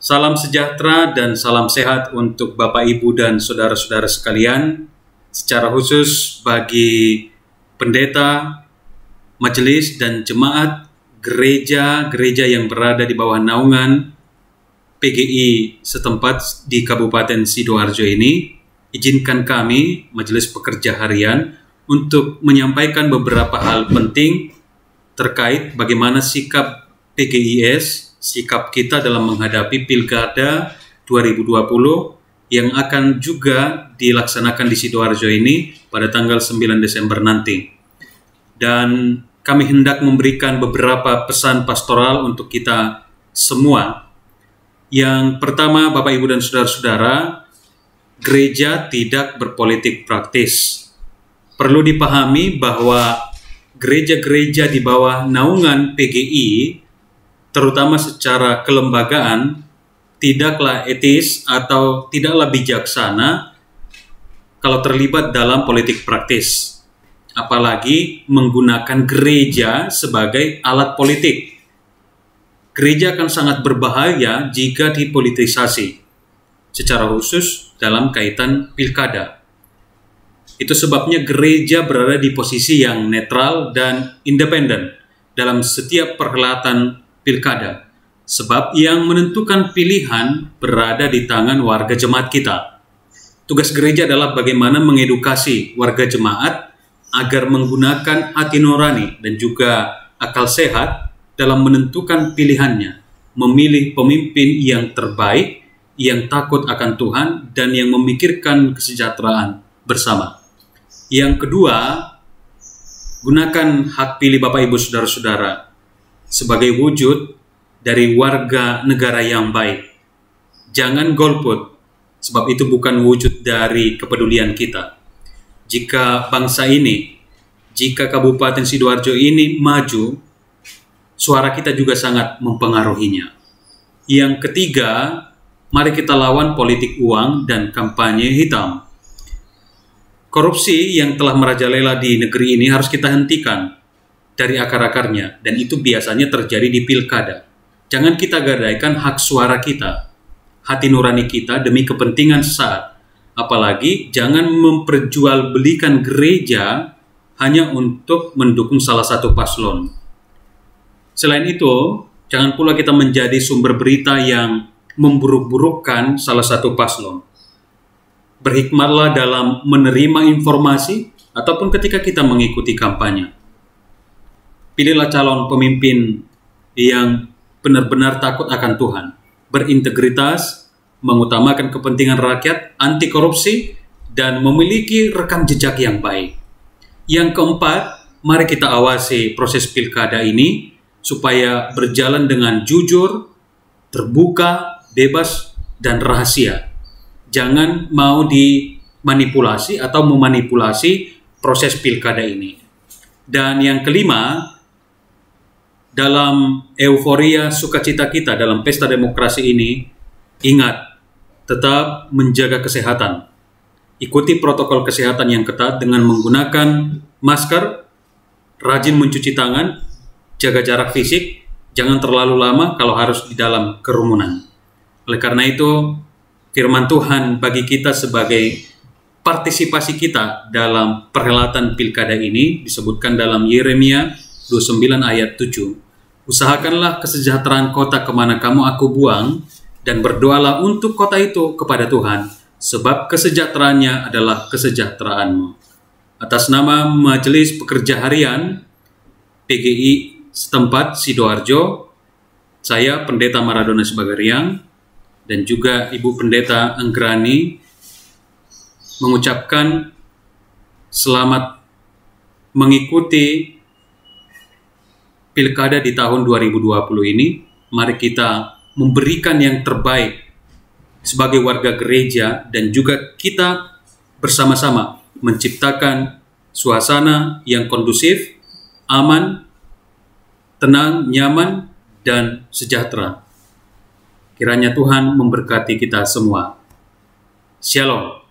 Salam sejahtera dan salam sehat untuk Bapak, Ibu, dan saudara-saudara sekalian. Secara khusus bagi pendeta, majelis, dan jemaat gereja-gereja yang berada di bawah naungan PGI setempat di Kabupaten Sidoarjo ini, izinkan kami, Majelis Pekerja Harian, untuk menyampaikan beberapa hal penting terkait bagaimana sikap PGIS, sikap kita dalam menghadapi Pilkada 2020 yang akan juga dilaksanakan di Sidoarjo ini pada tanggal 9 Desember nanti. Dan kami hendak memberikan beberapa pesan pastoral untuk kita semua. Yang pertama, Bapak, Ibu, dan saudara-saudara, gereja tidak berpolitik praktis. Perlu dipahami bahwa gereja-gereja di bawah naungan PGI, terutama secara kelembagaan, tidaklah etis atau tidaklah bijaksana kalau terlibat dalam politik praktis, apalagi menggunakan gereja sebagai alat politik. Gereja akan sangat berbahaya jika dipolitisasi, secara khusus dalam kaitan pilkada. Itu sebabnya gereja berada di posisi yang netral dan independen dalam setiap perhelatan pilkada, sebab yang menentukan pilihan berada di tangan warga jemaat kita. Tugas gereja adalah bagaimana mengedukasi warga jemaat agar menggunakan hati nurani dan juga akal sehat dalam menentukan pilihannya, memilih pemimpin yang terbaik, yang takut akan Tuhan, dan yang memikirkan kesejahteraan bersama. Yang kedua, gunakan hak pilih Bapak, Ibu, saudara-saudara sebagai wujud dari warga negara yang baik. Jangan golput, sebab itu bukan wujud dari kepedulian kita. Jika bangsa ini, jika Kabupaten Sidoarjo ini maju, suara kita juga sangat mempengaruhinya. Yang ketiga, mari kita lawan politik uang dan kampanye hitam. Korupsi yang telah merajalela di negeri ini harus kita hentikan dari akar-akarnya, dan itu biasanya terjadi di pilkada. Jangan kita gadaikan hak suara kita, hati nurani kita demi kepentingan sesaat. Apalagi jangan memperjualbelikan gereja hanya untuk mendukung salah satu paslon. Selain itu, jangan pula kita menjadi sumber berita yang memburuk-burukkan salah satu paslon. Berhikmatlah dalam menerima informasi ataupun ketika kita mengikuti kampanye. Pilihlah calon pemimpin yang benar-benar takut akan Tuhan, berintegritas, mengutamakan kepentingan rakyat, anti korupsi, dan memiliki rekam jejak yang baik. Yang keempat, mari kita awasi proses pilkada ini supaya berjalan dengan jujur, terbuka, bebas, dan rahasia. Jangan mau dimanipulasi atau memanipulasi proses pilkada ini. Dan yang kelima, dalam euforia sukacita kita dalam pesta demokrasi ini, ingat, tetap menjaga kesehatan. Ikuti protokol kesehatan yang ketat dengan menggunakan masker, rajin mencuci tangan, jaga jarak fisik, jangan terlalu lama kalau harus di dalam kerumunan. Oleh karena itu, firman Tuhan bagi kita sebagai partisipasi kita dalam perhelatan pilkada ini disebutkan dalam Yeremia 29 ayat 7. Usahakanlah kesejahteraan kota kemana kamu aku buang, dan berdoalah untuk kota itu kepada Tuhan, sebab kesejahteraannya adalah kesejahteraanmu. Atas nama Majelis Pekerja Harian PGI setempat Sidoarjo, saya Pendeta Maradona Sibagariang, dan juga Ibu Pendeta Anggrani mengucapkan selamat mengikuti pilkada di tahun 2020 ini. Mari kita memberikan yang terbaik sebagai warga gereja, dan juga kita bersama-sama menciptakan suasana yang kondusif, aman, tenang, nyaman, dan sejahtera. Kiranya Tuhan memberkati kita semua. Shalom.